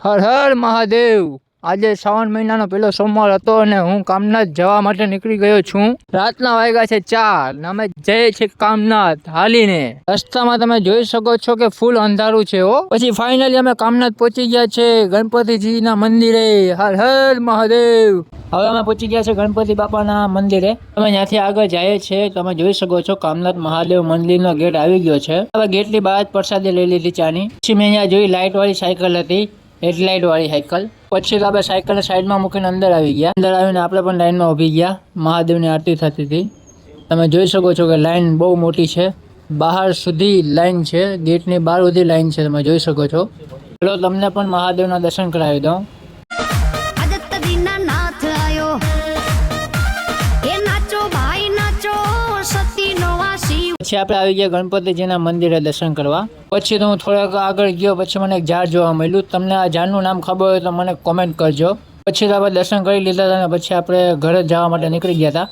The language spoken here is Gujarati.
હર હર મહાદેવ। આજે શ્રાવણ મહિનાનો પહેલો સોમવાર હતો અને હું કામનાથ જવા માટે નીકળી ગયો છું। રાતના વાગ્યા છે 4 ને અમે જઈએ છીએ કામનાથ હાલીને। રસ્તામાં તમે જોઈ શકો છો કે ફૂલ અંધારું છે હો। પછી ફાઇનલી અમે કામનાથ પહોંચી ગયા છે ગણપતિજીના મંદિરે। હર હર મહાદેવ। હવે અમે પહોંચી ગયા છે ગણપતિ બાપાના મંદિરે। અમે ત્યાંથી આગળ જઈએ છીએ। તમે જોઈ શકો છો કામનાથ મહાદેવ મંદિરનો ગેટ આવી ગયો છે। હવે ગેટની બહાર જ પ્રસાદી લઈ લીધી ચાની। પછી મેં અહીંયા જોઈ લાઇટ વાળી સાયકલ હતી, હેડલાઇટ વાળી સાયકલ। પછી તો આપણે સાયકલ સાઈડમાં મૂકીને અંદર આવી ગયા। અંદર આવીને આપણે પણ લાઈનમાં ઊભી ગયા। મહાદેવની આરતી થતી હતી। તમે જોઈ શકો છો કે લાઈન બહુ મોટી છે, બહાર સુધી લાઈન છે, ગેટની બહાર સુધી લાઈન છે, તમે જોઈ શકો છો। ચલો તમને પણ મહાદેવના દર્શન કરાવી દઉં। પછી આપણે આવી ગયા ગણપતિજીના મંદિરે દર્શન કરવા। પછી તો હું થોડાક આગળ ગયો, પછી મને એક ઝાડ જોવા મળ્યું। તમને આ ઝાડનું નામ ખબર હોય તો મને કોમેન્ટ કરજો। પછી તો આપણે દર્શન કરી લીધા હતા અને પછી આપણે ઘરે જવા માટે નીકળી ગયા હતા।